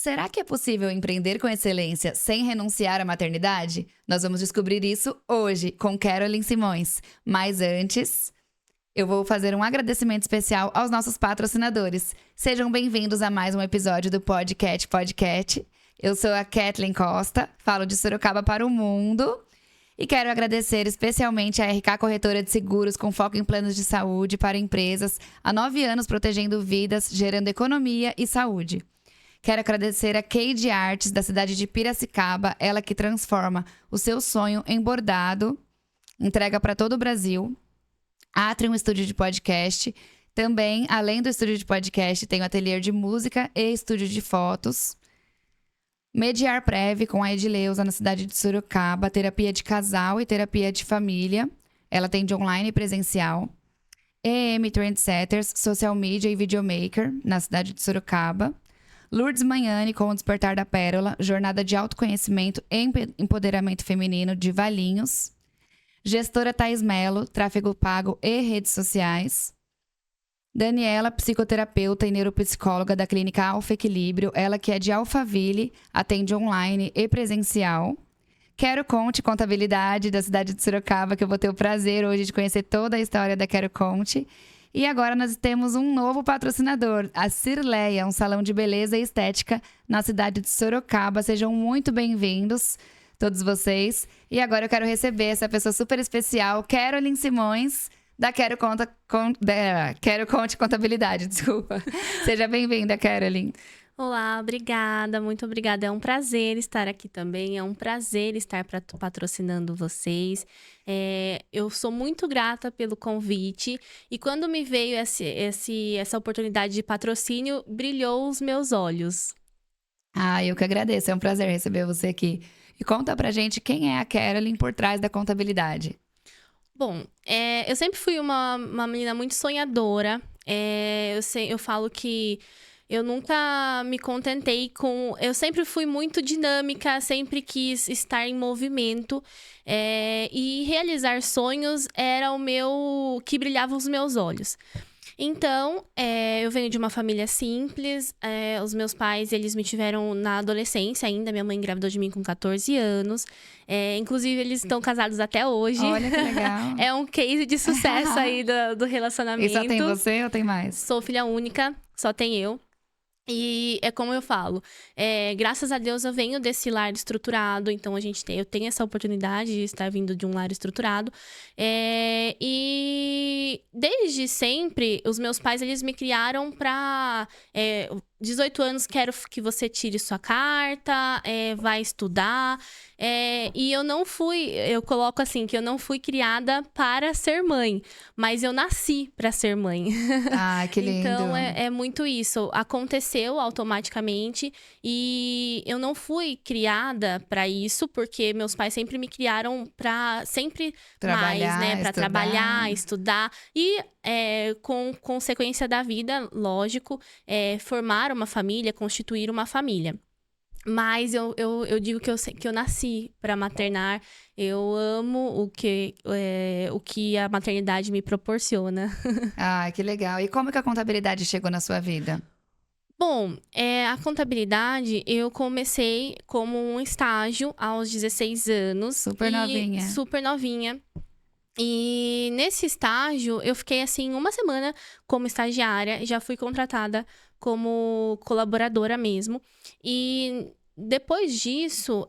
Será que é possível empreender com excelência sem renunciar à maternidade? Nós vamos descobrir isso hoje com Carolyn Simões. Mas antes, eu vou fazer um agradecimento especial aos nossos patrocinadores. Sejam bem-vindos a mais um episódio do Podcast. Eu sou a Kathleen Costa, falo de Sorocaba para o mundo. E quero agradecer especialmente a RK Corretora de Seguros com foco em planos de saúde para empresas há 9 anos protegendo vidas, gerando economia e saúde. Quero agradecer a Cade Artes, da cidade de Piracicaba, ela que transforma o seu sonho em bordado, entrega para todo o Brasil. Atrium Estúdio de Podcast. Também, além do estúdio de podcast, tem o ateliê de música e estúdio de fotos. Mediar Prev, com a Edileuza, na cidade de Sorocaba. Terapia de casal e terapia de família. Ela atende online e presencial. EM Trendsetters, social media e videomaker, na cidade de Sorocaba. Lourdes Manhani, com o Despertar da Pérola, jornada de autoconhecimento e empoderamento feminino de Valinhos. Gestora Thais Melo, tráfego pago e redes sociais. Daniela, psicoterapeuta e neuropsicóloga da clínica Alfa Equilíbrio, ela que é de Alphaville, atende online e presencial. Quero Conte, contabilidade da cidade de Sorocaba, que eu vou ter o prazer hoje de conhecer toda a história da Quero Conte. E agora nós temos um novo patrocinador, a Cirleia, um salão de beleza e estética na cidade de Sorocaba. Sejam muito bem-vindos, todos vocês. E agora eu quero receber essa pessoa super especial, Carolyn Simões, da Quero Conte Contabilidade, desculpa. Seja bem-vinda, Carolyn. Olá, obrigada, muito obrigada. É um prazer estar aqui também, é um prazer estar patrocinando vocês. Eu sou muito grata pelo convite e quando me veio essa oportunidade de patrocínio, brilhou os meus olhos. Eu que agradeço, é um prazer receber você aqui. E conta pra gente quem é a Carolyn por trás da contabilidade. Bom, eu sempre fui uma menina muito sonhadora. Eu falo que eu nunca me contentei com... Eu sempre fui muito dinâmica, sempre quis estar em movimento. E realizar sonhos era que brilhava os meus olhos. Então, eu venho de uma família simples. Os meus pais, eles me tiveram na adolescência ainda. Minha mãe engravidou de mim com 14 anos. Inclusive, eles estão casados até hoje. Olha que legal. É um case de sucesso aí do relacionamento. E só tem você ou tem mais? Sou filha única, só tem eu. E é como eu falo, graças a Deus eu venho desse lar estruturado, então eu tenho essa oportunidade de estar vindo de um lar estruturado. E desde sempre, os meus pais, eles me criaram para 18 anos, quero que você tire sua carta, vai estudar. E eu coloco assim, que eu não fui criada para ser mãe, mas eu nasci para ser mãe. Que lindo. Então, é muito isso. Aconteceu automaticamente e eu não fui criada para isso, porque meus pais sempre me criaram para sempre trabalhar, mais, né? Para estudar. Trabalhar, estudar e, com consequência da vida, lógico, formar uma família, constituir uma família. Mas eu digo que eu nasci para maternar. Eu amo o que a maternidade me proporciona. Que legal. E como que a contabilidade chegou na sua vida? Bom, a contabilidade eu comecei como um estágio aos 16 anos. Super novinha. Super novinha. E nesse estágio, eu fiquei, assim, uma semana como estagiária. Já fui contratada como colaboradora mesmo. E depois disso,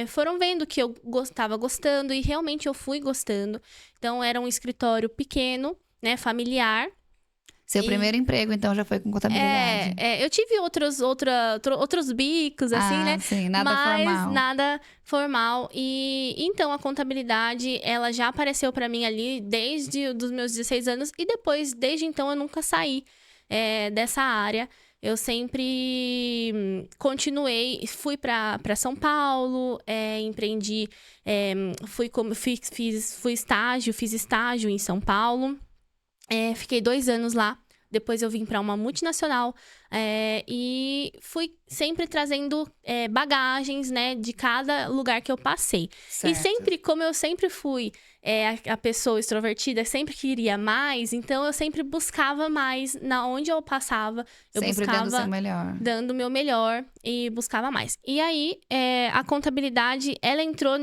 foram vendo que eu estava gostando. E realmente eu fui gostando. Então, era um escritório pequeno, né, familiar. Seu primeiro emprego, então, já foi com contabilidade. Eu tive outros bicos, assim, né? Sim, nada mas formal. Nada formal. E então, a contabilidade, ela já apareceu pra mim ali desde os meus 16 anos. E depois, desde então, eu nunca saí dessa área. Eu sempre continuei, fui pra São Paulo, empreendi, fiz estágio em São Paulo. Fiquei 2 anos lá. depois eu vim para uma multinacional e fui sempre trazendo bagagens, né, de cada lugar que eu passei. Certo. E sempre, como eu sempre fui a pessoa extrovertida, sempre queria mais, então eu sempre buscava mais na onde eu passava. Eu Sempre buscava dando o seu melhor. dando o meu melhor e buscava mais. E aí, a contabilidade, ela entrou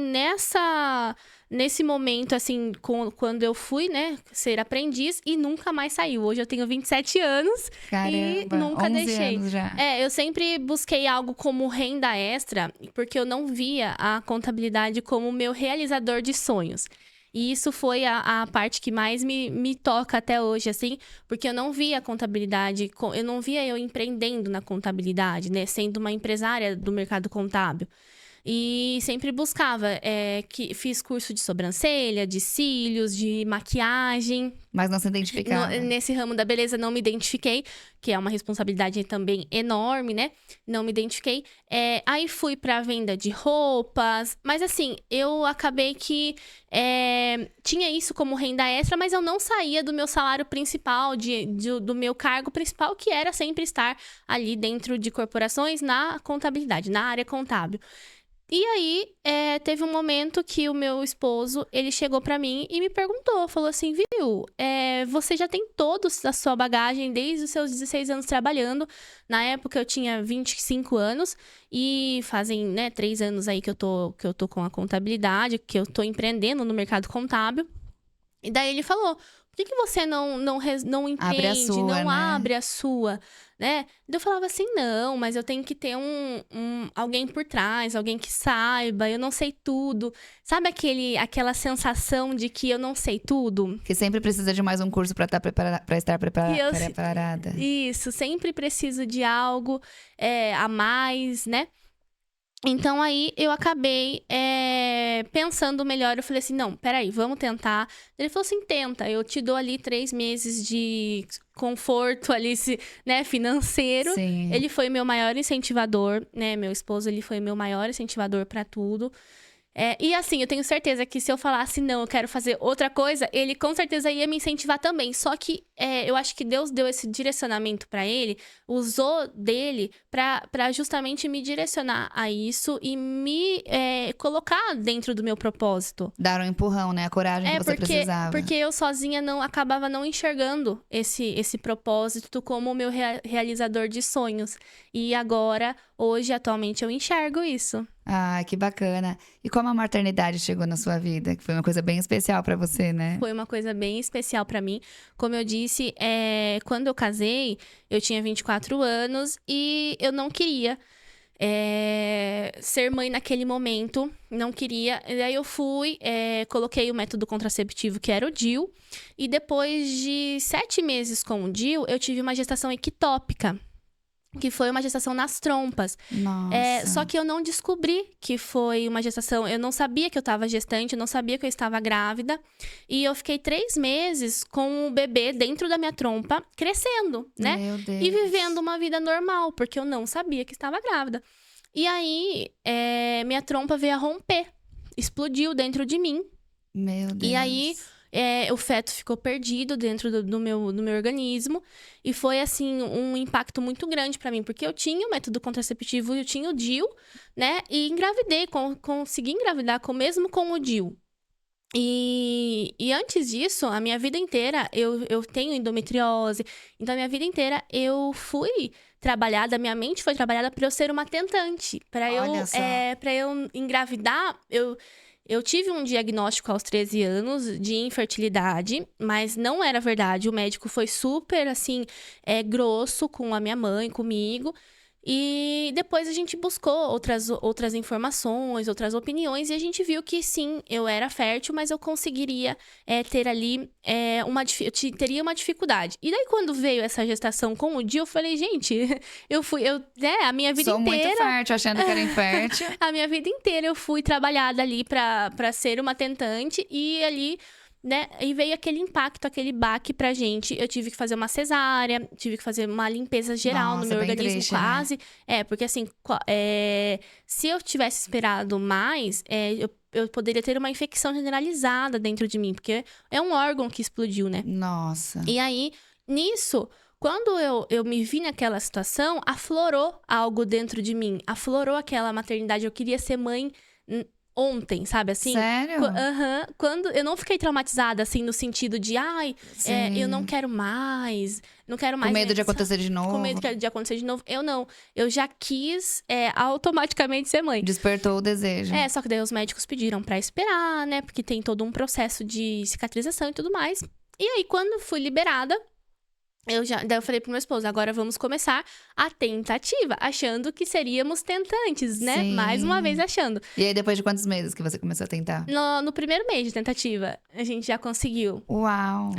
nesse momento, assim, quando eu fui, né, ser aprendiz e nunca mais saiu. Hoje eu tenho 27 anos e Caramba, nunca 11 deixei. anos já. Eu sempre busquei algo como renda extra, porque eu não via a contabilidade como meu realizador de sonhos. E isso foi a parte que mais me toca até hoje, assim, porque eu não via a contabilidade, eu não via eu empreendendo na contabilidade, né, sendo uma empresária do mercado contábil. E sempre buscava, que fiz curso de sobrancelha, de cílios, de maquiagem. Mas não se identificava. Nesse ramo da beleza não me identifiquei, que é uma responsabilidade também enorme, né? Não me identifiquei. Aí fui pra venda de roupas, mas assim, eu acabei que tinha isso como renda extra, mas eu não saía do meu salário principal, do meu cargo principal, que era sempre estar ali dentro de corporações na contabilidade, na área contábil. E aí, teve um momento que o meu esposo, ele chegou pra mim e me perguntou, falou assim, viu, você já tem toda a sua bagagem desde os seus 16 anos trabalhando. Na época eu tinha 25 anos e fazem, né, 3 anos aí que eu tô com a contabilidade, que eu tô empreendendo no mercado contábil. E daí ele falou, por que você não empreende, Abre a sua, não né? abre a sua, né? Eu falava assim, não, mas eu tenho que ter alguém por trás, alguém que saiba, eu não sei tudo. Sabe aquela sensação de que eu não sei tudo? Que sempre precisa de mais um curso para estar preparada. Isso, sempre preciso de algo a mais, né? Então, aí, eu acabei pensando melhor. Eu falei assim, não, peraí, vamos tentar. Ele falou assim, tenta. Eu te dou ali 3 meses de conforto ali, né, financeiro. Sim. Ele foi meu maior incentivador, né? Meu esposo, ele foi meu maior incentivador pra tudo. E assim, eu tenho certeza que se eu falasse, não, eu quero fazer outra coisa, ele com certeza ia me incentivar também. Só que eu acho que Deus deu esse direcionamento pra ele, usou dele pra justamente me direcionar a isso e me colocar dentro do meu propósito. Dar um empurrão, né? A coragem que você precisava. Porque eu sozinha acabava não enxergando esse propósito como o meu realizador de sonhos. E agora, hoje, atualmente, eu enxergo isso. Ah, que bacana. E como a maternidade chegou na sua vida? Que foi uma coisa bem especial pra você, né? Foi uma coisa bem especial pra mim. Como eu disse, quando eu casei, eu tinha 24 anos e eu não queria ser mãe naquele momento. Não queria. E aí eu fui, coloquei o método contraceptivo, que era o DIU. E depois de 7 meses com o DIU, eu tive uma gestação ectópica, que foi uma gestação nas trompas. Nossa. Só que eu não descobri que foi uma gestação. Eu não sabia que eu estava gestante, eu não sabia que eu estava grávida. E eu fiquei 3 meses com o bebê dentro da minha trompa, crescendo, né? Meu Deus. E vivendo uma vida normal, porque eu não sabia que estava grávida. E aí, minha trompa veio a romper. Explodiu dentro de mim. Meu Deus. E aí, o feto ficou perdido dentro do meu organismo. E foi, assim, um impacto muito grande pra mim. Porque eu tinha o método contraceptivo, eu tinha o DIU, né? E engravidei, consegui engravidar mesmo com o DIU. E antes disso, a minha vida inteira, eu tenho endometriose. Então, a minha vida inteira, eu fui trabalhada, minha mente foi trabalhada pra eu ser uma tentante. Pra eu engravidar, eu tive um diagnóstico aos 13 anos de infertilidade, mas não era verdade. O médico foi super, assim, grosso com a minha mãe, comigo. E depois a gente buscou outras informações, outras opiniões, e a gente viu que sim, eu era fértil, mas eu conseguiria ter ali eu teria uma dificuldade. E daí, quando veio essa gestação com o DIU, eu falei, gente, a minha vida Sou inteira... muito fértil, achando que era infértil. A minha vida inteira eu fui trabalhada ali pra ser uma tentante, e ali, né, e veio aquele impacto, aquele baque pra gente. Eu tive que fazer uma cesárea, tive que fazer uma limpeza geral no meu bem organismo, triste, quase. Porque assim, se eu tivesse esperado mais, eu poderia ter uma infecção generalizada dentro de mim, porque é um órgão que explodiu, né? Nossa. E aí, nisso, Quando eu me vi naquela situação, aflorou algo dentro de mim. Aflorou aquela maternidade. Eu queria ser mãe ontem, sabe assim? Sério? Aham. Quando eu não fiquei traumatizada, assim, no sentido de, eu não quero mais, não quero mais. Com medo de sabe? acontecer de novo. Com medo de acontecer de novo. Eu não. Eu já quis automaticamente ser mãe. Despertou o desejo. Só que daí os médicos pediram pra esperar, né? Porque tem todo um processo de cicatrização e tudo mais. E aí, quando fui liberada, daí eu falei pro meu esposo, agora vamos começar a tentativa, achando que seríamos tentantes, né? Sim. Mais uma vez achando. E aí, depois de quantos meses que você começou a tentar? No primeiro mês de tentativa, a gente já conseguiu. Uau!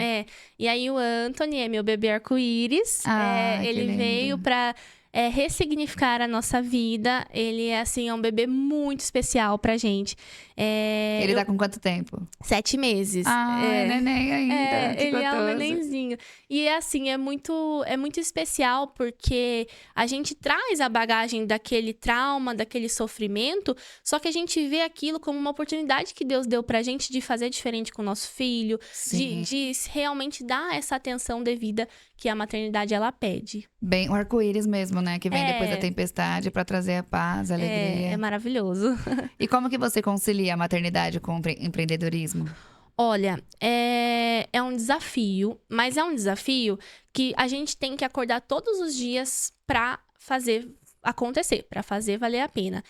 E aí o Anthony é meu bebê arco-íris. Que Ele lindo. veio pra ressignificar a nossa vida. Ele é, assim, é um bebê muito especial pra gente. Ele tá com quanto tempo? 7 meses. É neném ainda. Que ele é um gostoso. nenenzinho. E assim, é muito especial porque a gente traz a bagagem daquele trauma, daquele sofrimento, só que a gente vê aquilo como uma oportunidade que Deus deu pra gente de fazer diferente com o nosso filho, de realmente dar essa atenção devida que a maternidade ela pede. Bem, o arco-íris mesmo, né? Que vem depois da tempestade pra trazer a paz, a alegria. É maravilhoso. E como que você concilia a maternidade com o empreendedorismo? Olha, é um desafio, mas é um desafio que a gente tem que acordar todos os dias pra fazer acontecer, pra fazer valer a pena.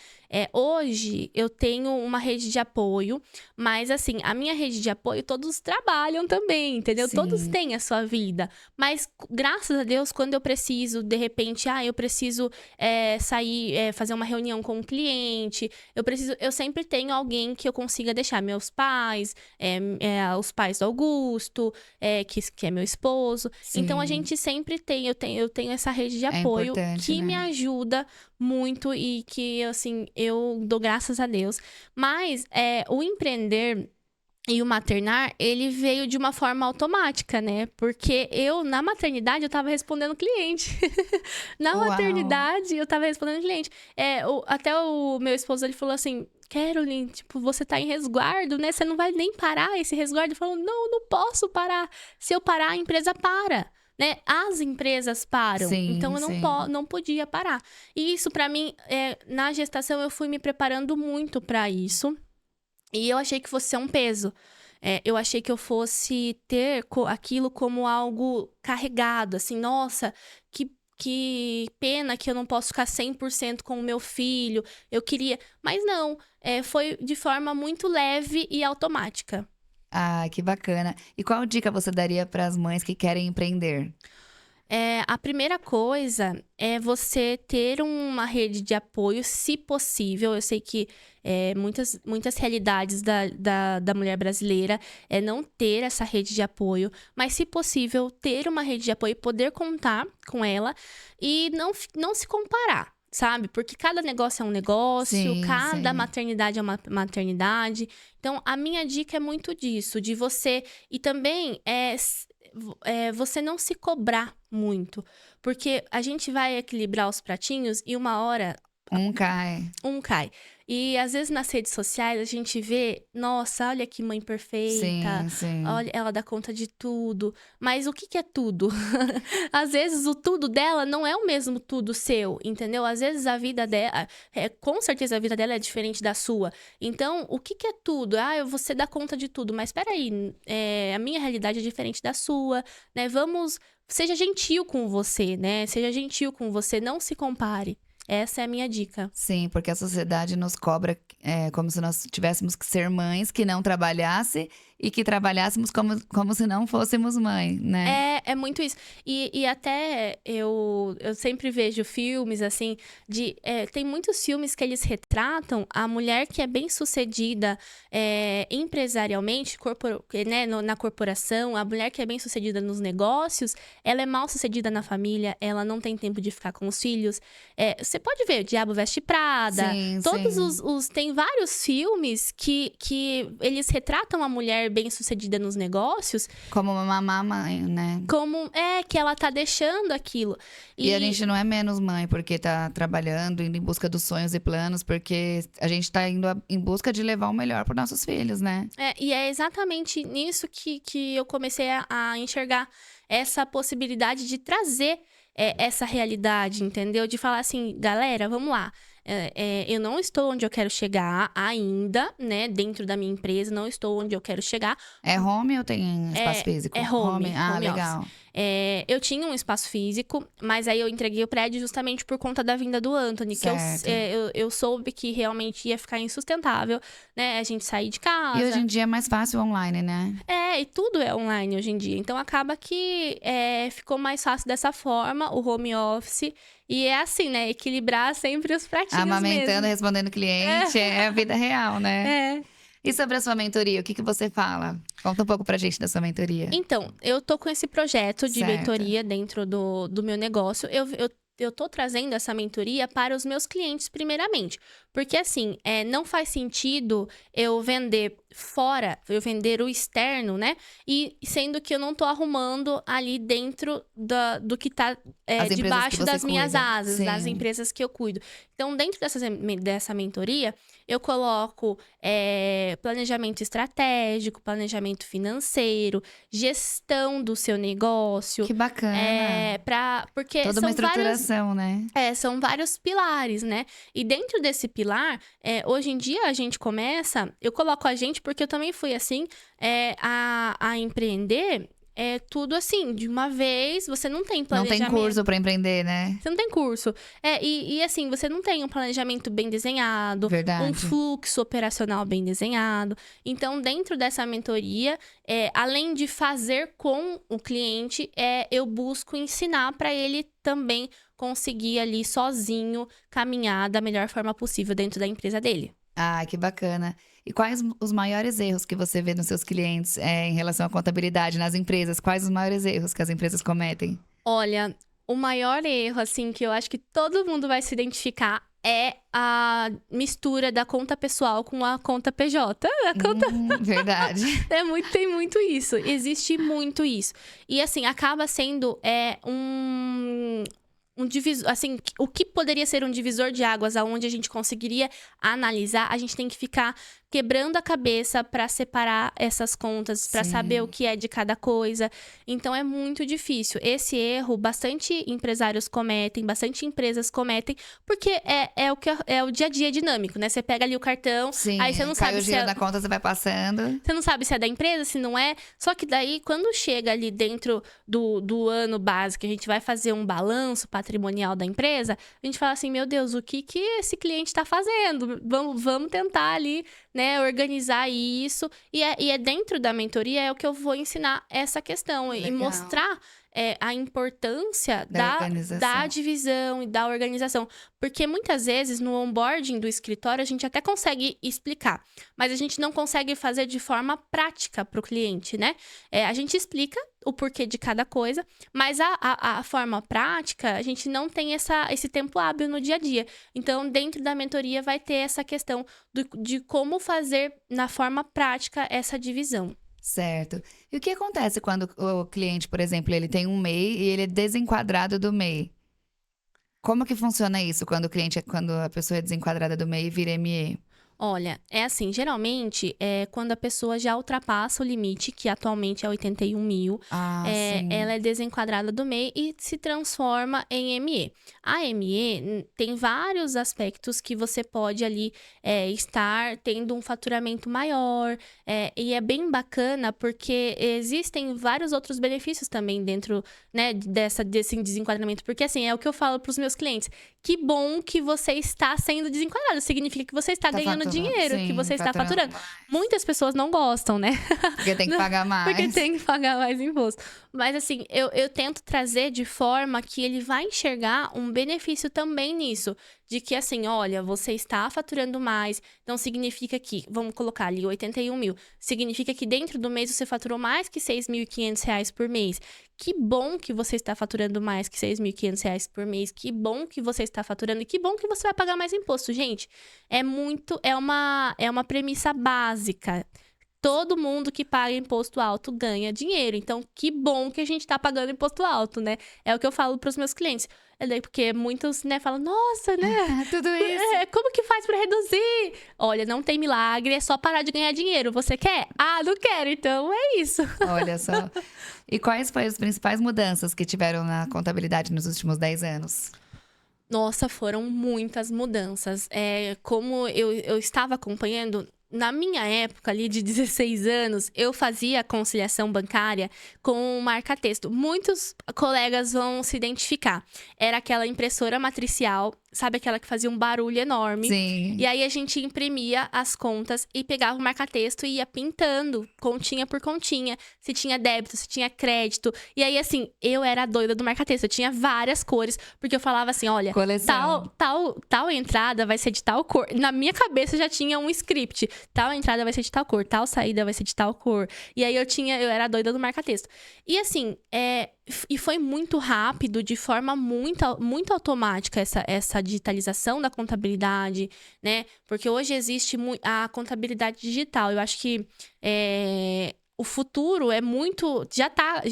Hoje eu tenho uma rede de apoio, mas assim, a minha rede de apoio todos trabalham também, entendeu? Sim. Todos têm a sua vida, mas graças a Deus, quando eu preciso, de repente, eu preciso sair, fazer uma reunião com um cliente, eu sempre tenho alguém que eu consiga deixar, meus pais, os pais do Augusto, que é meu esposo. Sim. Então a gente sempre tem, eu tenho essa rede de apoio que me ajuda muito e que, assim, eu dou graças a Deus. Mas o empreender e o maternar, ele veio de uma forma automática, né? Porque na maternidade, eu tava respondendo cliente. Na maternidade, eu tava respondendo cliente. Até o meu esposo, ele falou assim, Caroline, tipo, você tá em resguardo, né? Você não vai nem parar esse resguardo? Eu falo, não posso parar. Se eu parar, a empresa para. Né? As empresas param, então eu não podia parar. E isso, pra mim, na gestação, eu fui me preparando muito pra isso. E eu achei que fosse ser um peso. Eu achei que eu fosse ter aquilo como algo carregado, assim, nossa, que pena que eu não posso ficar 100% com o meu filho. Eu queria... Mas não, foi de forma muito leve e automática. Ah, que bacana. E qual dica você daria para as mães que querem empreender? A primeira coisa é você ter uma rede de apoio, se possível. Eu sei que muitas realidades da mulher brasileira é não ter essa rede de apoio, mas, se possível, ter uma rede de apoio e poder contar com ela e não se comparar. Sabe? Porque cada negócio é um negócio, cada maternidade é uma maternidade. Então, a minha dica é muito disso, de você... E também você não se cobrar muito. Porque a gente vai equilibrar os pratinhos e uma hora... Um cai. E às vezes nas redes sociais a gente vê, nossa, olha que mãe perfeita, olha, ela dá conta de tudo. Mas o que é tudo? Às vezes o tudo dela não é o mesmo tudo seu, entendeu? Às vezes a vida dela, com certeza a vida dela é diferente da sua. Então, o que é tudo? Você dá conta de tudo, mas peraí, a minha realidade é diferente da sua, né? Seja gentil com você, né? Seja gentil com você, não se compare. Essa é a minha dica. Sim, porque a sociedade nos cobra como se nós tivéssemos que ser mães que não trabalhasse e que trabalhássemos como se não fôssemos mãe, né? É muito isso. E até eu sempre vejo filmes, assim, tem muitos filmes que eles retratam a mulher que é bem-sucedida empresarialmente, né, na corporação, a mulher que é bem-sucedida nos negócios, ela é mal-sucedida na família, ela não tem tempo de ficar com os filhos. Você pode ver, O Diabo Veste Prada, tem vários filmes que eles retratam a mulher mulher bem-sucedida nos negócios. Como uma mamãe, né? Como é que ela tá deixando aquilo. E a gente não é menos mãe porque tá trabalhando, indo em busca dos sonhos e planos, porque a gente tá indo em busca de levar o melhor para nossos filhos, né? E é exatamente nisso que eu comecei a enxergar essa possibilidade de trazer essa realidade, entendeu? De falar assim, galera, vamos lá. Eu não estou onde eu quero chegar ainda, né? Dentro da minha empresa, não estou onde eu quero chegar. É home ou tem espaço físico? É home. Ah, home legal. office. Eu tinha um espaço físico, mas aí eu entreguei o prédio justamente por conta da vinda do Anthony. Certo. Que eu soube que realmente ia ficar insustentável, né? A gente sair de casa. E hoje em dia é mais fácil online, né? E tudo é online hoje em dia. Então, acaba que ficou mais fácil dessa forma, o home office. E é assim, né? Equilibrar sempre os pratinhos Amamentando, mesmo. respondendo cliente, é a vida real, né? É. E sobre a sua mentoria, o que você fala? Conta um pouco pra gente da sua mentoria. Então, eu tô com esse projeto de Certo. mentoria dentro do meu negócio. Eu tô trazendo essa mentoria para os meus clientes, primeiramente. Porque, assim, não faz sentido eu vender fora, eu vender o externo, né? E sendo que eu não tô arrumando ali dentro do que tá debaixo das minhas asas, Sim. das empresas que eu cuido. Então, dentro dessa mentoria, eu coloco planejamento estratégico, planejamento financeiro, gestão do seu negócio. Que bacana. Porque Toda uma estruturação, né? são vários pilares, né? E dentro desse pilar, hoje em dia a gente começa... Eu coloco a gente porque eu também fui assim, a empreender... tudo assim, de uma vez, você não tem planejamento. Não tem curso pra empreender, né? Você não tem curso. E assim, você não tem um planejamento bem desenhado. Verdade. Um fluxo operacional bem desenhado. Então, dentro dessa mentoria, além de fazer com o cliente, eu busco ensinar para ele também conseguir ali sozinho caminhar da melhor forma possível dentro da empresa dele. Ah, que bacana. E quais os maiores erros que você vê nos seus clientes em relação à contabilidade nas empresas? Quais os maiores erros que as empresas cometem? Olha, o maior erro, assim, que eu acho que todo mundo vai se identificar é a mistura da conta pessoal com a conta PJ. Verdade. Tem muito isso. Existe muito isso. E, assim, acaba sendo um divisor, assim, o que poderia ser um divisor de águas aonde a gente conseguiria analisar, a gente tem que ficar quebrando a cabeça para separar essas contas, para saber o que é de cada coisa. Então, é muito difícil. Esse erro, bastante empresários cometem, bastante empresas cometem, porque é o dia a dia dinâmico, né? Você pega ali o cartão, Sim, aí você não sabe o giro da conta, você vai passando. Você não sabe se é da empresa, se não é. Só que daí, quando chega ali dentro do ano básico, a gente vai fazer um balanço patrimonial da empresa, a gente fala assim, meu Deus, o que esse cliente está fazendo? Vamos tentar ali, né, organizar isso. E dentro da mentoria é o que eu vou ensinar essa questão. Legal. E mostrar a importância organização. da divisão e da organização. Porque muitas vezes no onboarding do escritório a gente até consegue explicar, mas a gente não consegue fazer de forma prática para o cliente, né? A gente explica o porquê de cada coisa, mas a forma prática, a gente não tem esse tempo hábil no dia a dia. Então, dentro da mentoria vai ter essa questão de como fazer na forma prática essa divisão. Certo. E o que acontece quando o cliente, por exemplo, ele tem um MEI e ele é desenquadrado do MEI? Como que funciona isso quando a pessoa é desenquadrada do MEI e vira ME? Olha, é assim, geralmente, quando a pessoa já ultrapassa o limite, que atualmente é 81 mil, sim. ela é desenquadrada do MEI e se transforma em ME. A ME tem vários aspectos que você pode ali estar tendo um faturamento maior, e é bem bacana porque existem vários outros benefícios também dentro, né, desse desenquadramento, porque assim, é o que eu falo para os meus clientes, que bom que você está sendo desenquadrado, significa que você está ganhando dinheiro, que você está faturando. Muitas pessoas não gostam, né? Porque tem que pagar mais. Porque tem que pagar mais imposto. Mas assim, eu tento trazer de forma que ele vai enxergar um benefício também nisso. De que assim, olha, você está faturando mais, então significa que, vamos colocar ali 81 mil, significa que dentro do mês você faturou mais que R$6.500 por mês. Que bom que você está faturando mais que R$6.500 por mês, que bom que você está faturando e que bom que você vai pagar mais imposto, gente. É uma premissa básica. todo mundo que paga imposto alto ganha dinheiro. Então, que bom que a gente tá pagando imposto alto, né? É o que eu falo pros meus clientes. É daí porque muitos, né, falam, nossa, né? Tudo isso. Como que faz pra reduzir? Olha, não tem milagre, é só parar de ganhar dinheiro. Você quer? Ah, não quero, então é isso. Olha só. E quais foram as principais mudanças que tiveram na contabilidade nos últimos 10 anos? Nossa, foram muitas mudanças. Como eu estava acompanhando, na minha época ali de 16 anos, eu fazia a conciliação bancária com marca-texto. Muitos colegas vão se identificar. Era aquela impressora matricial, sabe aquela que fazia um barulho enorme? Sim. E aí a gente imprimia as contas e pegava o marca-texto e ia pintando, continha por continha, se tinha débito, se tinha crédito. E aí, assim, eu era a doida do marca-texto. Eu tinha várias cores, porque eu falava assim, olha, Coleção. tal entrada vai ser de tal cor. Na minha cabeça já tinha um script. Tal entrada vai ser de tal cor, tal saída vai ser de tal cor. E aí eu era a doida do marca-texto. E assim, e foi muito rápido, de forma muito automática essa digitalização da contabilidade, né? Porque hoje existe a contabilidade digital. Eu acho que o futuro é muito... Já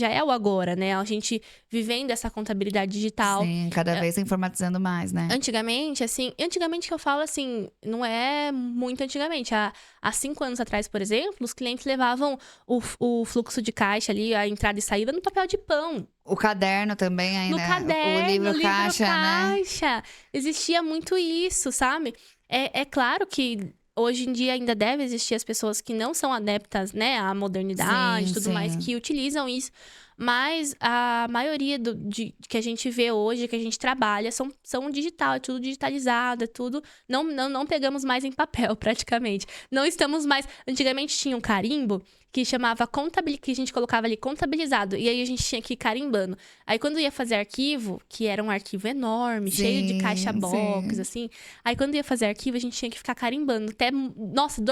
é o agora, né? A gente vivendo essa contabilidade digital. Sim, cada vez informatizando mais, né? Antigamente que eu falo assim, não é muito antigamente. Há 5 anos atrás, por exemplo, os clientes levavam o fluxo de caixa ali, a entrada e saída, no papel de pão. O caderno também ainda. No caderno, O livro livro caixa, né? caixa. Existia muito isso, sabe? É claro que hoje em dia ainda deve existir as pessoas que não são adeptas, né, à modernidade e tudo mais, que utilizam isso. Mas a maioria que a gente vê hoje, que a gente trabalha, são digital, é tudo digitalizado, é tudo... Não pegamos mais em papel, praticamente. Não estamos mais... Antigamente tinha um carimbo que chamava que a gente colocava ali contabilizado. E aí a gente tinha que ir carimbando. Aí quando ia fazer arquivo, que era um arquivo enorme, cheio de caixa box, assim. Aí quando ia fazer arquivo, a gente tinha que ficar carimbando. Até, nossa,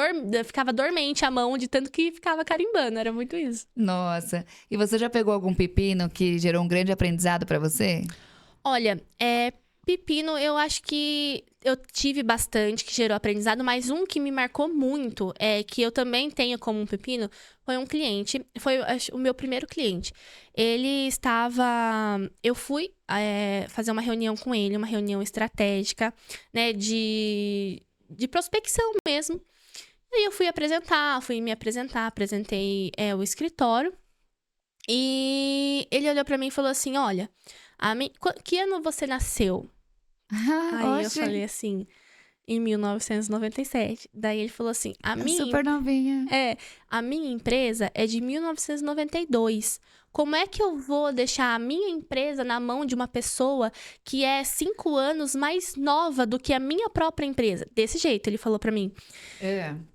ficava dormente a mão de tanto que ficava carimbando. Era muito isso. Nossa. E você já pegou algum pepino que gerou um grande aprendizado pra você? Olha, pepino, eu acho que eu tive bastante, que gerou aprendizado, mas um que me marcou muito, que eu também tenho como um pepino, foi um cliente, foi o meu primeiro cliente. Ele estava... Eu fui fazer uma reunião com ele, uma reunião estratégica, né, de prospecção mesmo. E aí eu fui me apresentar, apresentei o escritório. E ele olhou pra mim e falou assim, olha, que ano você nasceu? Aí eu falei assim, em 1997. Daí ele falou assim, super novinha. A minha empresa é de 1992. Como é que eu vou deixar a minha empresa na mão de uma pessoa que é 5 anos mais nova do que a minha própria empresa? Desse jeito, ele falou pra mim.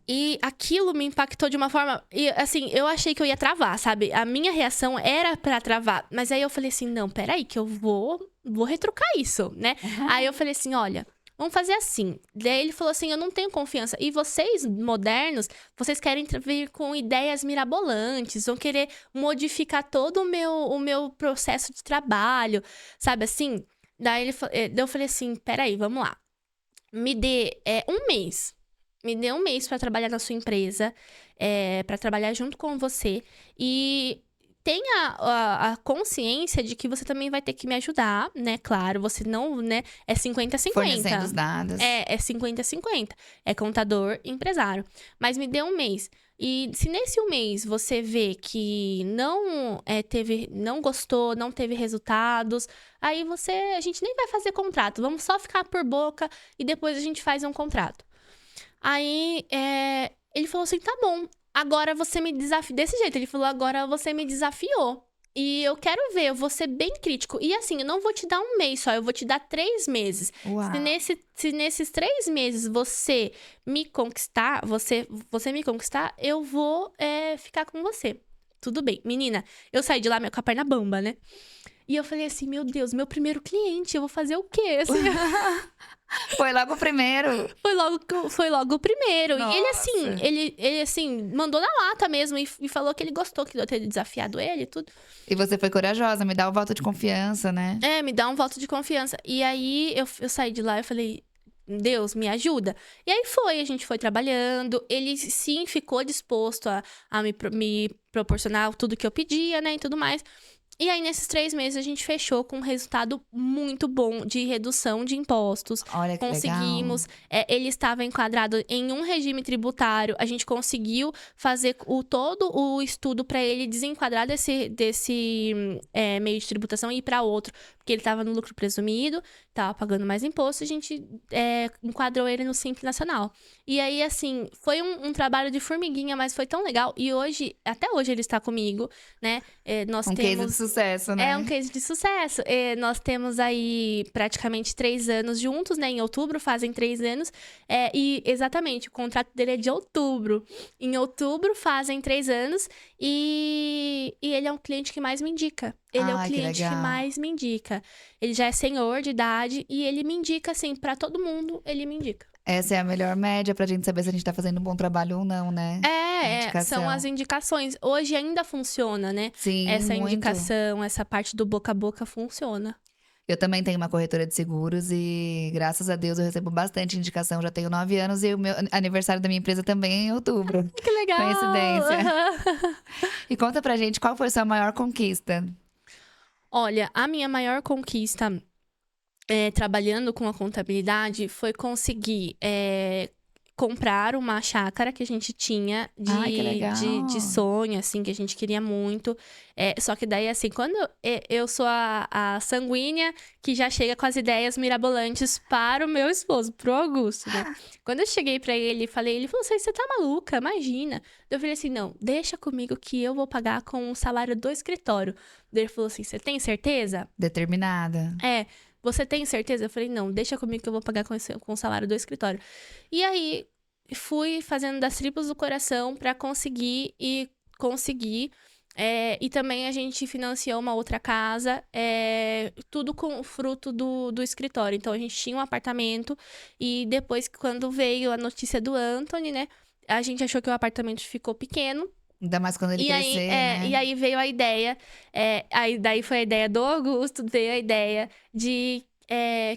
E aquilo me impactou de uma forma... E, assim, eu achei que eu ia travar, sabe? A minha reação era pra travar. Mas aí eu falei assim, não, peraí, que eu vou retrucar isso, né? Aí eu falei assim, olha... Vamos fazer assim. Daí ele falou assim, eu não tenho confiança. E vocês, modernos, vocês querem vir com ideias mirabolantes, vão querer modificar todo o meu processo de trabalho, sabe assim? Daí eu falei assim, peraí, vamos lá. Me dê um mês. Me dê um mês para trabalhar na sua empresa, para trabalhar junto com você. E... tenha a consciência de que você também vai ter que me ajudar, né? Claro, você não, né? É 50-50. Fornecendo os dados. É 50-50. É contador, empresário. Mas me dê um mês. E se nesse um mês você vê que não gostou, não teve resultados, aí a gente nem vai fazer contrato. Vamos só ficar por boca e depois a gente faz um contrato. Aí, ele falou assim, tá bom. Agora você me desafiou. Desse jeito, ele falou, agora você me desafiou. E eu quero ver, eu vou ser bem crítico. E assim, eu não vou te dar um mês só, eu vou te dar 3 meses. Uau. Se nesses 3 meses você me conquistar, eu vou ficar com você. Tudo bem. Menina, eu saí de lá com a perna bamba, né? E eu falei assim, meu Deus, meu primeiro cliente, eu vou fazer o quê? Assim, Foi logo o primeiro. Foi logo o primeiro. Nossa. E ele assim, mandou na lata mesmo e falou que ele gostou, que eu ter desafiado ele e tudo. E você foi corajosa, me dá um voto de confiança, né? Me dá um voto de confiança. E aí, eu saí de lá e falei, Deus, me ajuda. E aí a gente foi trabalhando. Ele sim ficou disposto a me proporcionar tudo que eu pedia, né, e tudo mais. E aí, nesses 3 meses, a gente fechou com um resultado muito bom de redução de impostos. Olha que Conseguimos. legal. Ele estava enquadrado em um regime tributário. A gente conseguiu fazer todo o estudo para ele desenquadrar desse meio de tributação e ir para outro. Porque ele estava no lucro presumido, estava pagando mais imposto. A gente enquadrou ele no Simples Nacional. E aí, assim, foi um trabalho de formiguinha, mas foi tão legal. E hoje, até hoje, ele está comigo, né? Nós temos... Case de sucesso, né? É um case de sucesso. Nós temos aí praticamente 3 anos juntos, né? Em outubro fazem 3 anos. E exatamente, o contrato dele é de outubro. Em outubro fazem 3 anos e ele é um cliente que mais me indica. Ele é o cliente que mais me indica. Ele já é senhor de idade e ele me indica, assim, pra todo mundo, ele me indica. Essa é a melhor média pra gente saber se a gente tá fazendo um bom trabalho ou não, né? São as indicações. Hoje ainda funciona, né? Sim, essa muito. indicação, essa parte do boca a boca funciona. Eu também tenho uma corretora de seguros e, graças a Deus, eu recebo bastante indicação. Já tenho 9 anos e o meu aniversário da minha empresa também é em outubro. Que legal! Coincidência. E conta pra gente, qual foi a sua maior conquista? Olha, a minha maior conquista trabalhando com a contabilidade foi conseguir comprar uma chácara que a gente tinha Que legal. de sonho, assim, que a gente queria muito. Só que daí, assim, quando eu sou a sanguínea que já chega com as ideias mirabolantes para o meu esposo, pro Augusto, né? Quando eu cheguei pra ele e falei, ele falou assim, você tá maluca? Imagina. Eu falei assim, não, deixa comigo que eu vou pagar com o salário do escritório. Daí ele falou assim, você tem certeza? Determinada. Você tem certeza? Eu falei, não, deixa comigo que eu vou pagar com o salário do escritório. E aí, fui fazendo das tripas do coração pra conseguir e conseguir. E também a gente financiou uma outra casa, tudo com fruto do escritório. Então, a gente tinha um apartamento e depois, quando veio a notícia do Anthony, né? A gente achou que o apartamento ficou pequeno. Ainda mais quando ele crescer, né? E aí veio a ideia, aí daí foi a ideia do Augusto, veio a ideia de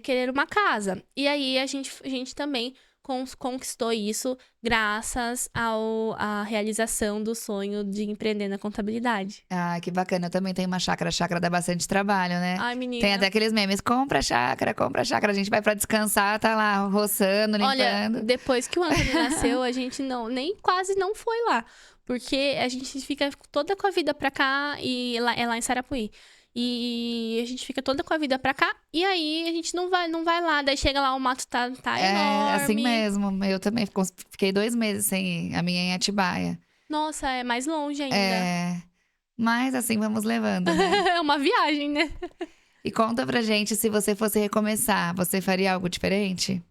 querer uma casa. E aí a gente também conquistou isso graças à realização do sonho de empreender na contabilidade. Ah, que bacana. Eu também tenho uma chácara. A chácara dá bastante trabalho, né? Ai, menina. Tem até aqueles memes. Compra a chácara, compra a chácara. A gente vai pra descansar, tá lá roçando, limpando. Olha, depois que o Anthony nasceu, a gente quase não foi lá. Porque a gente fica toda com a vida pra cá e é lá em Sarapuí. E a gente fica toda com a vida pra cá. E aí a gente não vai lá. Daí chega lá, o mato tá enorme. É assim mesmo. Eu também fiquei 2 meses sem ir. A minha é em Atibaia. Nossa, é mais longe ainda. Mas assim, vamos levando, né? É uma viagem, né? E conta pra gente, se você fosse recomeçar, você faria algo diferente?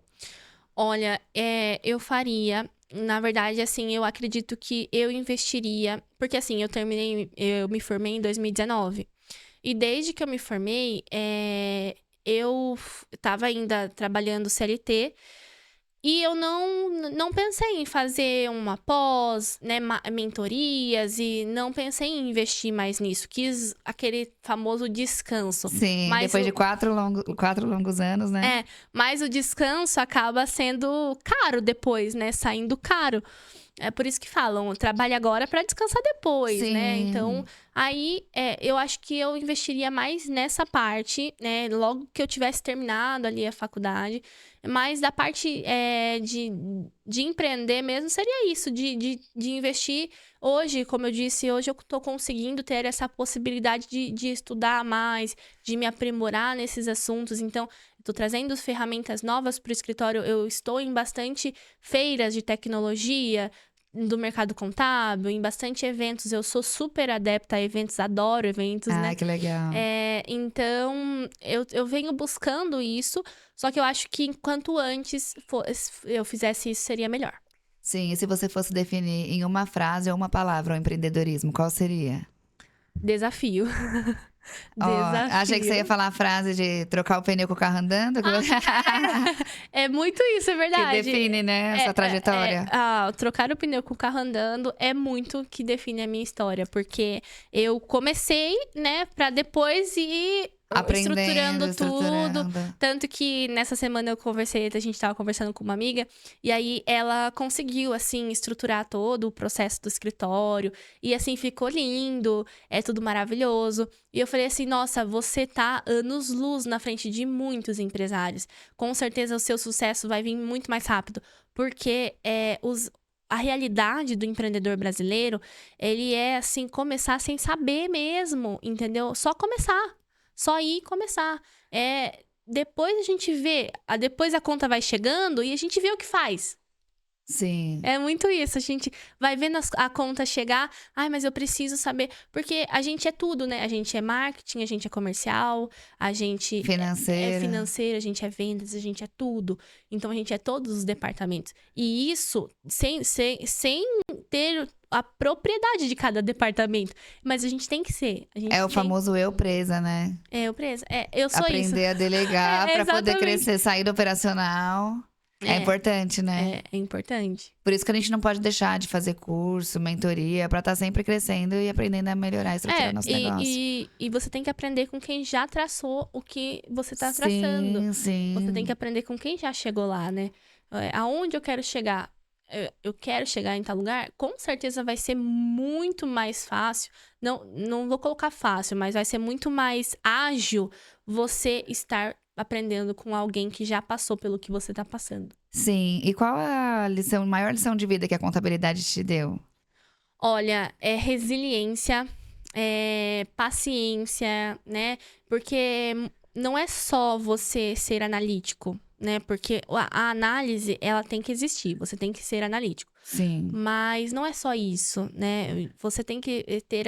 Olha, eu faria. Na verdade, assim, eu acredito que eu investiria. Porque assim, eu me formei em 2019. E desde que eu me formei, eu tava ainda trabalhando CLT. E eu não pensei em fazer uma pós, né, mentorias, e não pensei em investir mais nisso. Quis aquele famoso descanso. Sim, mas depois de 4 longos anos, né? Mas o descanso acaba sendo caro depois, né? Saindo caro. É por isso que falam, trabalhe agora para descansar depois, Sim. né? Então, aí eu acho que eu investiria mais nessa parte, né? Logo que eu tivesse terminado ali a faculdade. Mas da parte de empreender mesmo, seria isso, de investir. Hoje, como eu disse, hoje eu tô conseguindo ter essa possibilidade de estudar mais, de me aprimorar nesses assuntos. Então, estou trazendo ferramentas novas para o escritório. Eu estou em bastante feiras de tecnologia, do mercado contábil, em bastante eventos. Eu sou super adepta a eventos, adoro eventos, né? Ah, que legal. Então, eu venho buscando isso, só que eu acho que enquanto antes eu fizesse isso, seria melhor. Sim, e se você fosse definir em uma frase ou uma palavra o empreendedorismo, qual seria? Desafio. Achei que você ia falar a frase de trocar o pneu com o carro andando. É muito isso, é verdade. Que define, né, essa trajetória. Trocar o pneu com o carro andando é muito que define a minha história. Porque eu comecei, né, pra depois ir Aprendendo, estruturando tudo. estruturando. Tanto que nessa semana a gente tava conversando com uma amiga, e aí ela conseguiu, assim, estruturar todo o processo do escritório. E assim, ficou lindo, é tudo maravilhoso. E eu falei assim, nossa, você tá anos-luz na frente de muitos empresários. Com certeza o seu sucesso vai vir muito mais rápido. Porque a realidade do empreendedor brasileiro, ele é, assim, começar sem saber mesmo, entendeu? Só começar. Só ir e começar. Depois a gente vê, depois a conta vai chegando e a gente vê o que faz. Sim. É muito isso, a gente vai vendo a conta chegar, ai, mas eu preciso saber, porque a gente é tudo, né? A gente é marketing, a gente é comercial, a gente é Financeiro. financeiro, a gente é vendas, a gente é tudo. Então a gente é todos os departamentos. E isso sem ter a propriedade de cada departamento. Mas a gente tem que ser. É o famoso eu presa, né? Eu presa. Eu sou isso. Aprender a delegar pra poder exatamente. crescer, sair do operacional. É importante, né? É importante. Por isso que a gente não pode deixar de fazer curso, mentoria, pra estar sempre crescendo e aprendendo a melhorar, estruturar nosso negócio. E você tem que aprender com quem já traçou o que você tá traçando. Sim. Você tem que aprender com quem já chegou lá, né? Aonde eu quero chegar? Eu quero chegar em tal lugar? Com certeza vai ser muito mais fácil. Não vou colocar fácil, mas vai ser muito mais ágil você estar aprendendo com alguém que já passou pelo que você tá passando. Sim. E qual a maior lição de vida que a contabilidade te deu? Olha, é resiliência, paciência, né? Porque não é só você ser analítico, né? Porque a análise, ela tem que existir, você tem que ser analítico. Sim. Mas não é só isso, né? Você tem que ter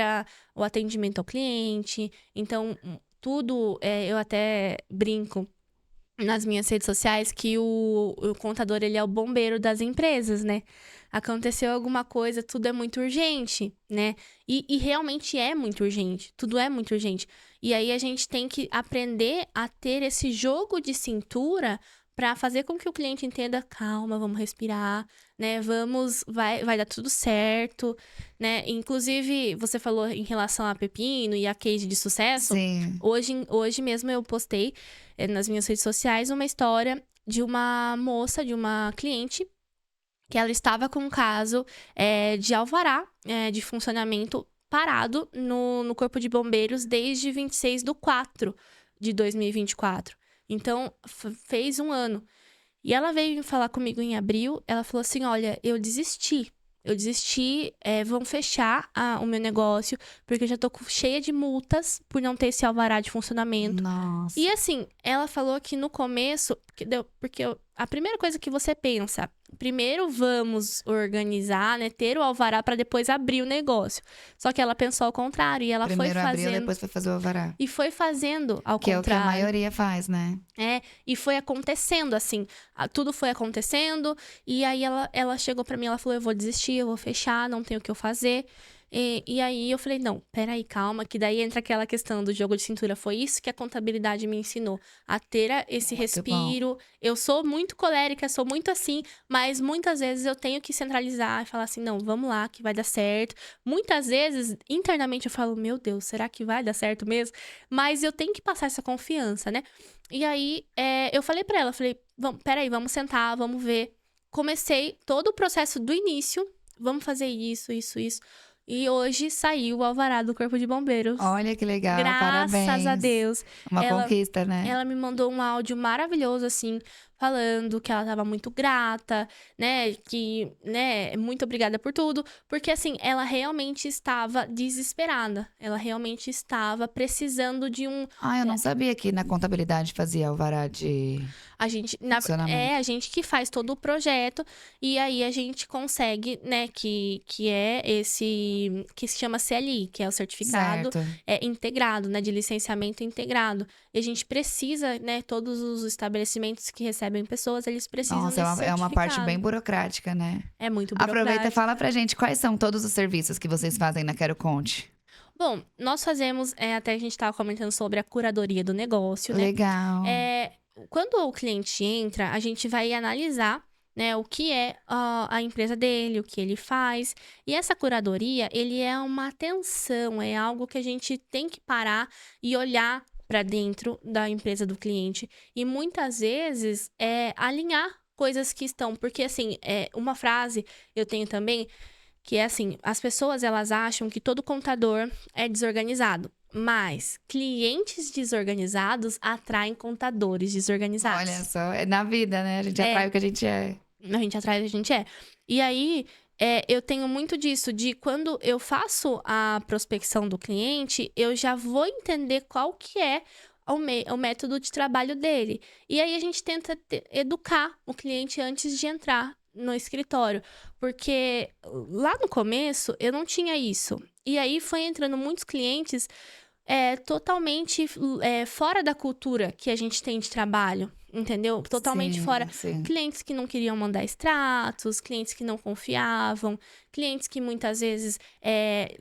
o atendimento ao cliente. Então, tudo, eu até brinco nas minhas redes sociais que o contador, ele é o bombeiro das empresas, né? Aconteceu alguma coisa, tudo é muito urgente, né? E realmente é muito urgente, tudo é muito urgente. E aí a gente tem que aprender a ter esse jogo de cintura para fazer com que o cliente entenda, calma, vamos respirar, né? Vai dar tudo certo, né? Inclusive, você falou em relação a pepino e a case de sucesso. Sim. Hoje mesmo eu postei nas minhas redes sociais uma história de uma moça, de uma cliente, que ela estava com um caso de alvará de funcionamento parado no Corpo de Bombeiros desde 26/4 de 2024. Então, fez um ano. E ela veio falar comigo em abril, ela falou assim, olha, eu desisti, vão fechar o meu negócio, porque eu já tô cheia de multas por não ter esse alvará de funcionamento. Nossa. E assim, ela falou que no começo, porque a primeira coisa que você pensa, primeiro vamos organizar, né, ter o alvará para depois abrir o negócio. Só que ela pensou ao contrário e ela Primeiro foi fazendo. abriu, depois foi fazer o alvará. E foi fazendo ao Que contrário. é o que a maioria faz, né? E foi acontecendo, assim. Tudo foi acontecendo. E aí ela chegou pra mim, ela falou, eu vou desistir, eu vou fechar, não tenho o que eu fazer. E aí eu falei, não, peraí, calma, que daí entra aquela questão do jogo de cintura. Foi isso que a contabilidade me ensinou, a ter esse Muito respiro. Eu sou muito colérica, sou muito assim, mas muitas vezes eu tenho que centralizar e falar assim, não, vamos lá, que vai dar certo. Muitas vezes, internamente eu falo, meu Deus, será que vai dar certo mesmo? Mas eu tenho que passar essa confiança, né? E aí, eu falei pra ela, peraí, vamos sentar, vamos ver. Comecei todo o processo do início, vamos fazer isso. E hoje saiu o alvará do Corpo de Bombeiros. Olha que legal, Graças parabéns. a Deus. Uma conquista, né? Ela me mandou um áudio maravilhoso, assim, falando que ela estava muito grata, né? Que, né, muito obrigada por tudo. Porque, assim, ela realmente estava desesperada. Ela realmente estava precisando de um... Eu não sabia que na contabilidade fazia alvará de A gente, funcionamento. a gente que faz todo o projeto e aí a gente consegue, né, que é esse, que se chama CLI, que é o certificado Certo. integrado, né, de licenciamento integrado. E a gente precisa, né, todos os estabelecimentos que recebem pessoas, eles precisam Nossa, desse é uma parte certificado. bem burocrática, né? É muito burocrático. Aproveita e fala pra gente quais são todos os serviços que vocês fazem na Quero Conte. Bom, nós fazemos, até a gente estava comentando sobre a curadoria do negócio, né? Legal. Quando o cliente entra, a gente vai analisar, né, o que é a empresa dele, o que ele faz. E essa curadoria, ele é uma atenção, é algo que a gente tem que parar e olhar para dentro da empresa do cliente. E muitas vezes alinhar coisas que estão. Porque, assim, uma frase eu tenho também, que é assim, as pessoas elas acham que todo contador é desorganizado. Mas clientes desorganizados atraem contadores desorganizados. Olha só, é na vida, né? A gente atrai o que a gente é. A gente atrai o que a gente é. E aí, eu tenho muito disso, de quando eu faço a prospecção do cliente, eu já vou entender qual que é o método de trabalho dele. E aí, a gente tenta educar o cliente antes de entrar no escritório. Porque lá no começo, eu não tinha isso. E aí, foi entrando muitos clientes totalmente fora da cultura que a gente tem de trabalho, entendeu? Totalmente Sim, fora. sim. Clientes que não queriam mandar extratos, clientes que não confiavam, clientes que muitas vezes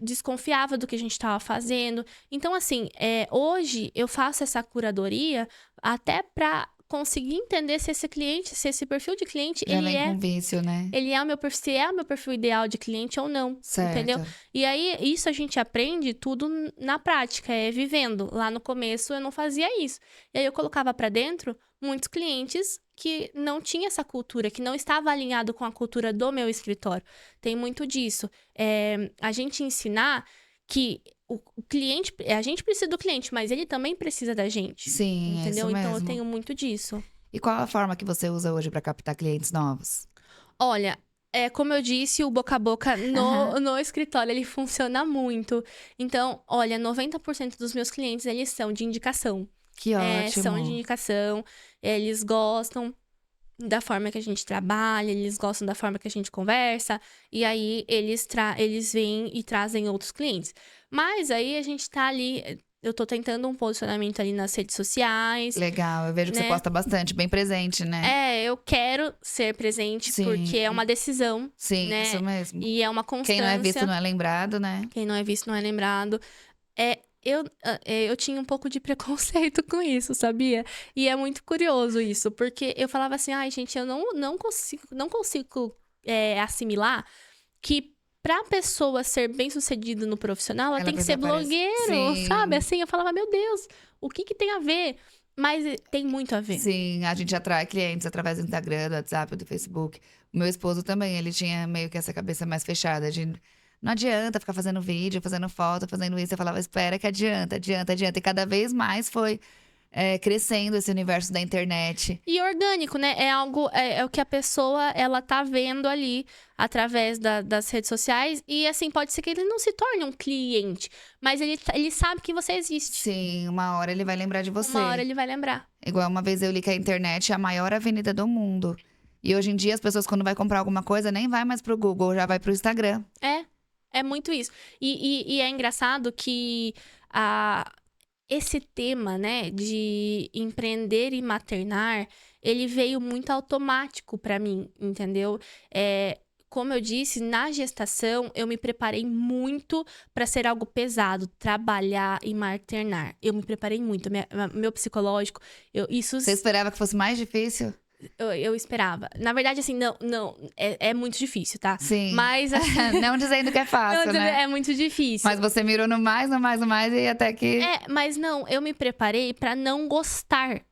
desconfiavam do que a gente estava fazendo. Então, assim, hoje eu faço essa curadoria até para conseguir entender se esse perfil de cliente, Já vem com vício, né? ele é o meu perfil, se é o meu perfil ideal de cliente ou não, Certo. entendeu? E aí, isso a gente aprende tudo na prática, vivendo. Lá no começo, eu não fazia isso. E aí, eu colocava pra dentro muitos clientes que não tinha essa cultura, que não estava alinhado com a cultura do meu escritório. Tem muito disso. A gente ensinar que o cliente, a gente precisa do cliente, mas ele também precisa da gente. Sim, entendeu? é isso Então, eu mesmo. tenho muito disso. E qual a forma que você usa hoje para captar clientes novos? Olha, como eu disse, o boca a boca no escritório, ele funciona muito. Então, olha, 90% dos meus clientes, eles são de indicação. Que ótimo. São de indicação, eles gostam da forma que a gente trabalha, eles gostam da forma que a gente conversa, e aí eles vêm e trazem outros clientes. Mas aí a gente tá ali, eu tô tentando um posicionamento ali nas redes sociais. Legal, eu vejo que você né? posta bastante, bem presente, né? Eu quero ser presente, Sim. porque é uma decisão, Sim, né? isso mesmo. E é uma constância. Quem não é visto não é lembrado, né? Quem não é visto não é lembrado. Eu tinha um pouco de preconceito com isso, sabia? E é muito curioso isso, porque eu falava assim, ai, gente, eu não consigo assimilar que pra pessoa ser bem-sucedida no profissional, ela tem que ser precisa aparecer. blogueiro, Sim. sabe? Assim, eu falava, meu Deus, o que tem a ver? Mas tem muito a ver. Sim, a gente atrai clientes através do Instagram, do WhatsApp, do Facebook. O meu esposo também, ele tinha meio que essa cabeça mais fechada de não adianta ficar fazendo vídeo, fazendo foto, fazendo isso. Eu falava, espera que adianta, adianta, adianta. E cada vez mais foi crescendo esse universo da internet. E orgânico, né? É algo, é o que a pessoa, ela tá vendo ali através das redes sociais. E assim, pode ser que ele não se torne um cliente, mas ele sabe que você existe. Sim, uma hora ele vai lembrar de você. Uma hora ele vai lembrar. Igual uma vez eu li que a internet é a maior avenida do mundo. E hoje em dia as pessoas, quando vai comprar alguma coisa, nem vai mais pro Google, já vai pro Instagram. É muito isso. E é engraçado que esse tema, né, de empreender e maternar, ele veio muito automático pra mim, entendeu? Como eu disse, na gestação, eu me preparei muito pra ser algo pesado, trabalhar e maternar. Eu me preparei muito. Meu psicológico, Você esperava que fosse mais difícil? eu esperava. Na verdade, assim, não, é muito difícil, tá? Sim. Mas, assim, Não dizendo que é fácil, né? é muito difícil. Mas você mirou no mais, no mais, no mais e até que... Mas não, eu me preparei pra não gostar.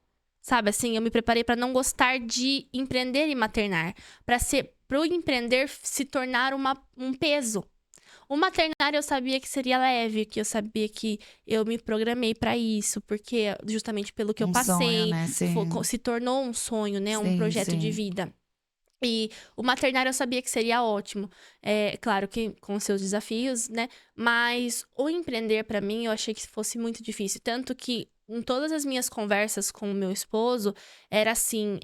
Sabe assim, eu me preparei pra não gostar de empreender e maternar, pro empreender se tornar um peso. O maternar eu sabia que seria leve, que eu sabia que eu me programei pra isso, porque justamente pelo que eu passei, sonho, né? Sim. se tornou um sonho, né, um Sim, projeto sim. de vida. E o maternário eu sabia que seria ótimo. Claro que com seus desafios, né? Mas o empreender, pra mim, eu achei que fosse muito difícil. Tanto que em todas as minhas conversas com o meu esposo, era assim: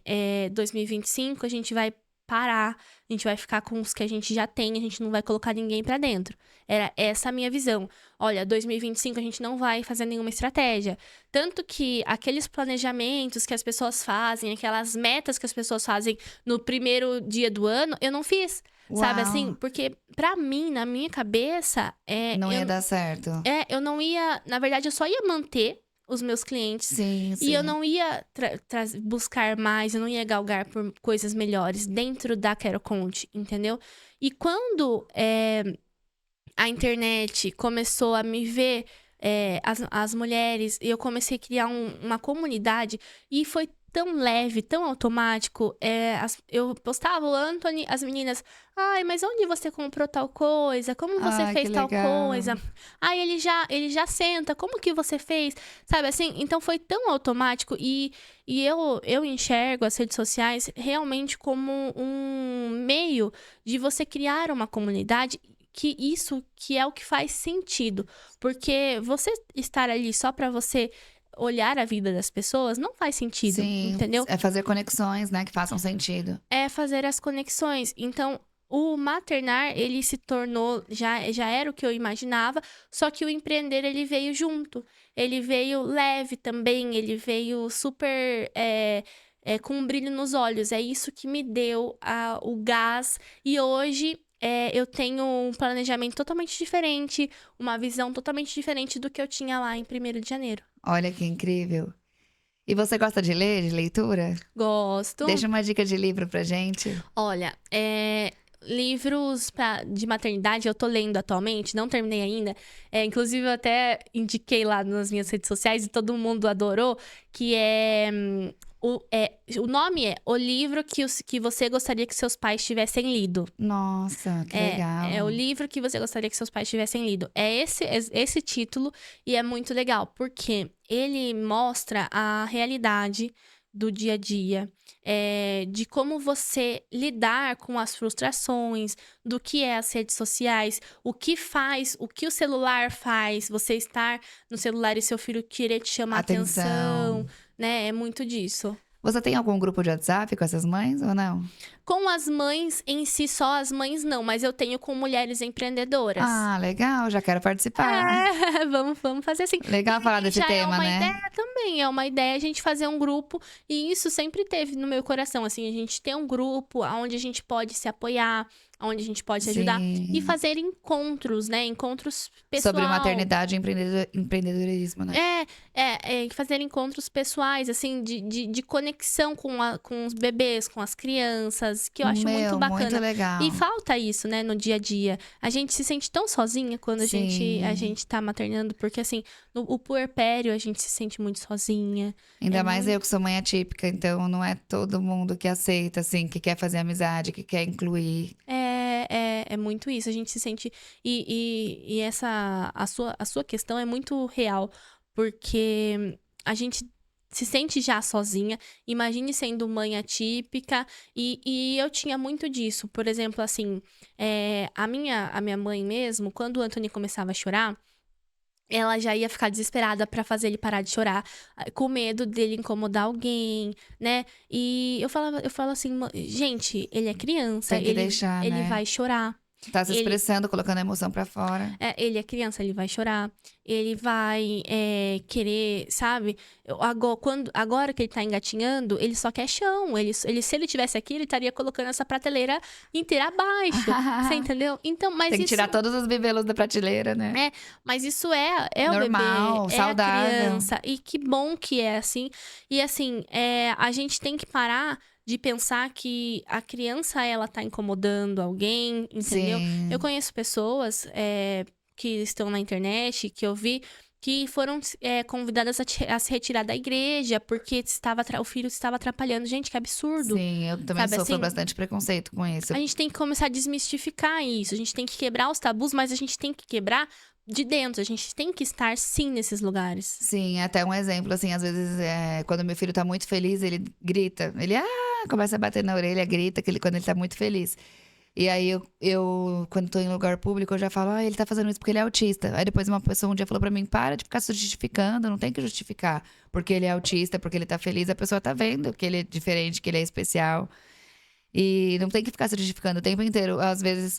2025 a gente vai parar, a gente vai ficar com os que a gente já tem, a gente não vai colocar ninguém pra dentro. Era essa a minha visão. Olha, 2025 a gente não vai fazer nenhuma estratégia. Tanto que aqueles planejamentos que as pessoas fazem, aquelas metas que as pessoas fazem no primeiro dia do ano, eu não fiz. Sabe Uau. assim? Porque pra mim, na minha cabeça... Não ia dar certo. eu não ia... Na verdade, eu só ia manter os meus clientes. Sim, sim. E eu não ia buscar mais, eu não ia galgar por coisas melhores dentro da Quero Conte, entendeu? E quando a internet começou a me ver as mulheres. E eu comecei a criar uma comunidade e foi tão leve, tão automático. Eu postava o Anthony, as meninas... Ai, mas onde você comprou tal coisa? Como você Ai, que fez tal legal. coisa? Ai, ele já senta. Como que você fez? Sabe, assim? Então, foi tão automático. E eu enxergo as redes sociais realmente como um meio de você criar uma comunidade que é o que faz sentido. Porque você estar ali só pra você olhar a vida das pessoas não faz sentido, Sim, entendeu? é fazer conexões, né, que façam sentido. É fazer as conexões. Então, o maternar, ele se tornou, já era o que eu imaginava, só que o empreender, ele veio junto. Ele veio leve também, ele veio super com um brilho nos olhos. É isso que me deu o gás. E hoje, eu tenho um planejamento totalmente diferente, uma visão totalmente diferente do que eu tinha lá em 1º de janeiro. Olha que incrível. E você gosta de ler, de leitura? Gosto. Deixa uma dica de livro pra gente. Olha, livros de maternidade eu tô lendo atualmente, não terminei ainda. Inclusive, eu até indiquei lá nas minhas redes sociais e todo mundo adorou, que o nome é O Livro que Você Gostaria que Seus Pais Tivessem Lido. Nossa, que legal. É o livro que você gostaria que seus pais tivessem lido. É esse título e é muito legal, porque ele mostra a realidade do dia a dia, de como você lidar com as frustrações, do que é as redes sociais, o que o celular faz, você estar no celular e seu filho querer te chamar atenção, né? É muito disso. Você tem algum grupo de WhatsApp com essas mães ou não? Com as mães em si, só as mães não, mas eu tenho com mulheres empreendedoras. Ah, legal, já quero participar. Vamos fazer assim. Legal falar desse Já tema, é uma né? ideia também, é uma ideia a gente fazer um grupo, e isso sempre teve no meu coração, assim, a gente ter um grupo onde a gente pode se apoiar, onde a gente pode se ajudar, e Sim. fazer encontros, né, encontros pessoal. Sobre maternidade e empreendedorismo, né? Fazer encontros pessoais, assim, de conexão com os bebês, com as crianças, que eu acho muito bacana. Muito legal. E falta isso, né, no dia a dia. A gente se sente tão sozinha quando a Sim. gente tá maternando, porque assim, o puerpério a gente se sente muito sozinha. Ainda mais eu que sou mãe atípica, então não é todo mundo que aceita, assim, que quer fazer amizade, que quer incluir. É muito isso, a gente se sente... E a sua questão é muito real, porque a gente se sente já sozinha. Imagine sendo mãe atípica. E eu tinha muito disso. Por exemplo, assim, a minha mãe mesmo, quando o Anthony começava a chorar, ela já ia ficar desesperada pra fazer ele parar de chorar, com medo dele incomodar alguém, né? E eu falo assim, gente, ele é criança, Tem que deixar, ele né? vai chorar. Tá se expressando, colocando a emoção pra fora. Ele é criança, ele vai chorar. Ele vai querer, sabe? Agora que ele tá engatinhando, ele só quer chão. Se ele tivesse aqui, ele estaria colocando essa prateleira inteira abaixo. Você entendeu? Então, mas Tem que tirar todos os bibelos da prateleira, né? Mas isso é normal, o bebê, saudável. É a criança. E que bom que é assim. E assim, a gente tem que parar de pensar que a criança, ela tá incomodando alguém, entendeu? Sim. Eu conheço pessoas que estão na internet, que eu vi, que foram convidadas a se retirar da igreja, porque o filho estava atrapalhando. Gente, que absurdo. Sim, eu também Sabe sofro assim? bastante preconceito com isso. A gente tem que começar a desmistificar isso. A gente tem que quebrar os tabus, mas a gente tem que quebrar de dentro. A gente tem que estar, sim, nesses lugares. Sim, até um exemplo, assim, às vezes, quando meu filho tá muito feliz, ele grita. Ele, começa a bater na orelha, grita quando ele tá muito feliz. E aí, eu quando tô em lugar público, eu já falo, ele tá fazendo isso porque ele é autista. Aí depois uma pessoa um dia falou pra mim, para de ficar se justificando, não tem que justificar. Porque ele é autista, porque ele tá feliz, a pessoa tá vendo que ele é diferente, que ele é especial. E não tem que ficar se justificando o tempo inteiro. Às vezes,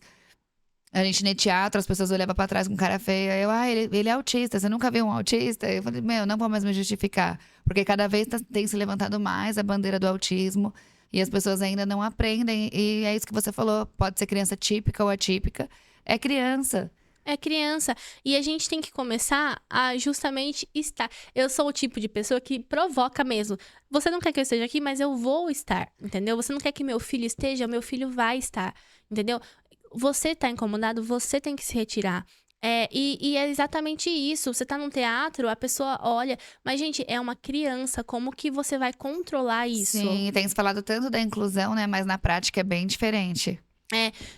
a gente no teatro, as pessoas olhavam pra trás com cara feia. Ele é autista, você nunca viu um autista? Eu falei, não vou mais me justificar. Porque cada vez tem se levantado mais a bandeira do autismo. E as pessoas ainda não aprendem. E é isso que você falou, pode ser criança típica ou atípica. É criança. É criança. E a gente tem que começar a justamente estar. Eu sou o tipo de pessoa que provoca mesmo. Você não quer que eu esteja aqui, mas eu vou estar, entendeu? Você não quer que meu filho esteja, meu filho vai estar, entendeu? Você tá incomodado, você tem que se retirar. E é exatamente isso. Você tá num teatro, a pessoa olha. Mas, gente, é uma criança. Como que você vai controlar isso? Sim, tem se falado tanto da inclusão, né? Mas na prática é bem diferente.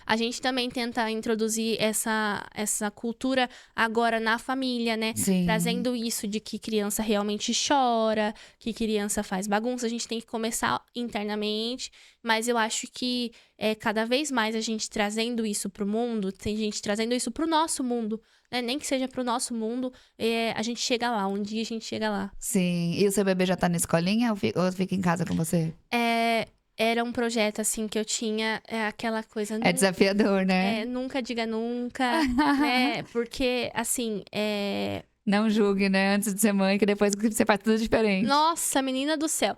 A gente também tenta introduzir essa cultura agora na família, né? Sim. Trazendo isso de que criança realmente chora, que criança faz bagunça. A gente tem que começar internamente, mas eu acho que cada vez mais a gente trazendo isso pro mundo, tem gente trazendo isso pro nosso mundo, né? Nem que seja pro nosso mundo, a gente chega lá. Um dia a gente chega lá. Sim. E o seu bebê já tá na escolinha ou fica em casa com você? Era um projeto, assim, que eu tinha, aquela coisa... É desafiador, né? Nunca diga nunca, né? Porque, assim, Não julgue, né? Antes de ser mãe, que depois você faz tudo diferente. Nossa, menina do céu.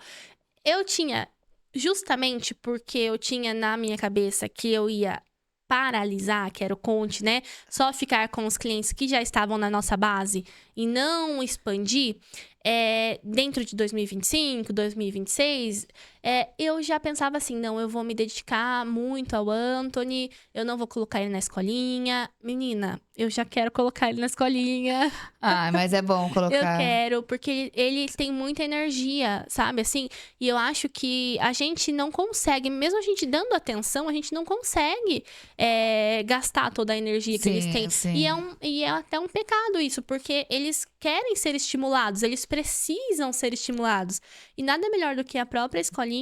Eu tinha, justamente porque eu tinha na minha cabeça que eu ia paralisar, que era o Conte, né? Só ficar com os clientes que já estavam na nossa base e não expandir, dentro de 2025, 2026, eu já pensava assim, não, eu vou me dedicar muito ao Anthony, eu não vou colocar ele na escolinha. Menina, eu já quero colocar ele na escolinha. Ah, mas é bom Eu colocar. quero, porque ele tem muita energia, sabe? Assim, e eu acho que a gente não consegue, mesmo a gente dando atenção, a gente não consegue gastar toda a energia que eles têm. Sim. E é até um pecado isso, porque eles querem ser estimulados, eles precisam ser estimulados. E nada melhor do que a própria escolinha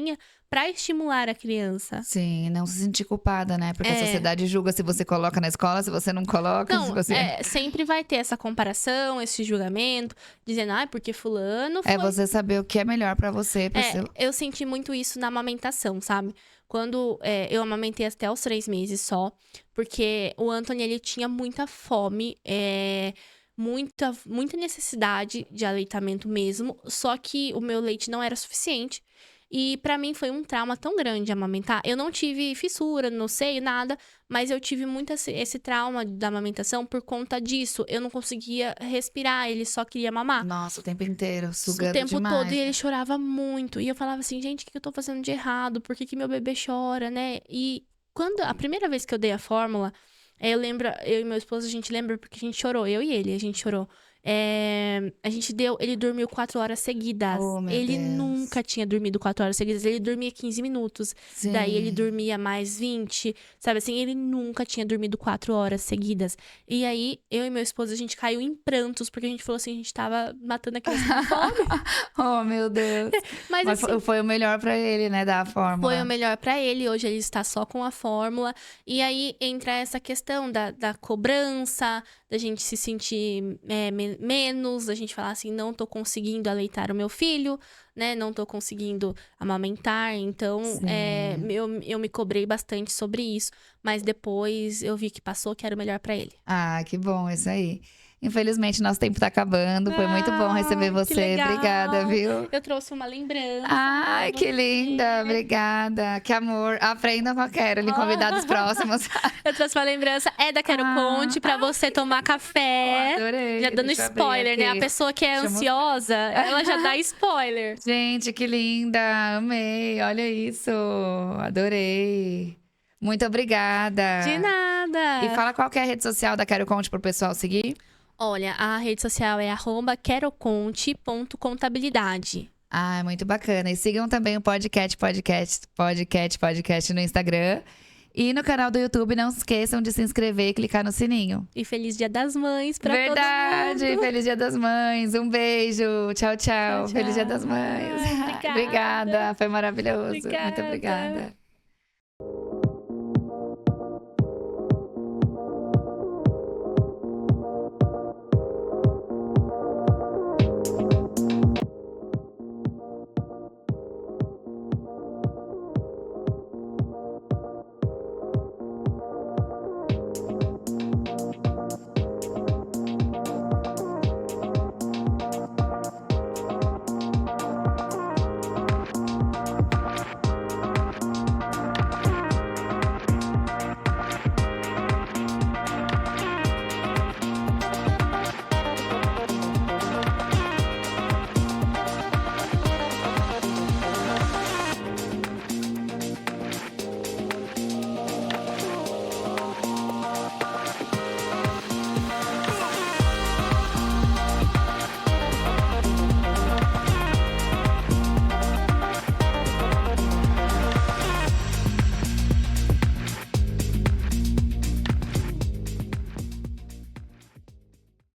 para estimular a criança. Sim, não se sentir culpada, né? Porque a sociedade julga se você coloca na escola, se você não coloca, se Não, você... sempre vai ter essa comparação, esse julgamento, dizendo, porque fulano foi... É você saber o que é melhor pra você, pro seu... Eu senti muito isso na amamentação, sabe? Quando eu amamentei até os 3 meses só, porque o Anthony, ele tinha muita fome, muita necessidade de aleitamento mesmo, só que o meu leite não era suficiente. E pra mim foi um trauma tão grande amamentar. Eu não tive fissura no seio, nada, mas eu tive muito esse trauma da amamentação por conta disso. Eu não conseguia respirar, ele só queria mamar. Nossa, o tempo inteiro, sugando O tempo demais. todo, e ele chorava muito. E eu falava assim, gente, o que eu tô fazendo de errado? Por que meu bebê chora, né? E quando a primeira vez que eu dei a fórmula, eu lembro, eu e meu esposo, a gente lembra porque a gente chorou. Eu e ele, a gente chorou. Ele dormiu 4 horas seguidas. Oh, meu Ele Deus. nunca tinha dormido 4 horas seguidas. Ele dormia 15 minutos. Sim. Daí ele dormia mais 20. Sabe assim? Ele nunca tinha dormido 4 horas seguidas. E aí, eu e meu esposo, a gente caiu em prantos. Porque a gente falou assim, a gente tava matando a criança com fome. Oh, meu Deus. Mas assim, foi o melhor pra ele, né? Dar a fórmula. foi o melhor pra ele. Hoje ele está só com a fórmula. E aí entra essa questão da cobrança, da gente se sentir menos, da gente falar assim, não tô conseguindo aleitar o meu filho, né? Não tô conseguindo amamentar. Então, eu me cobrei bastante sobre isso. Mas depois eu vi que passou, que era o melhor pra ele. Ah, que bom, isso aí. Infelizmente, nosso tempo tá acabando. Foi muito bom receber Que você. legal. Obrigada, viu? Eu trouxe uma lembrança. Ai, pra que você. linda. Obrigada. Que amor. Aprendam com a Carolyn, convidados próximos. Eu trouxe uma lembrança. É da Quero Conte pra você tomar café. Adorei. Já dando Deixa eu abrir spoiler, né? aqui. A pessoa que é Deixa eu ansiosa, ela já dá spoiler. Gente, que linda. Amei. Olha isso. Adorei. Muito obrigada. De nada. E fala qual que é a rede social da Quero Conte pro pessoal seguir. Olha, a rede social é @queroconte.contabilidade. Ah, muito bacana. E sigam também o podcast no Instagram. E no canal do YouTube, não esqueçam de se inscrever e clicar no sininho. E feliz Dia das Mães pra todo Verdade! mundo. Feliz Dia das Mães. Um beijo. Tchau, tchau. Tchau, tchau. Feliz Dia das Mães. Ai, obrigada. Obrigada. Foi maravilhoso. Muito Obrigada. obrigada.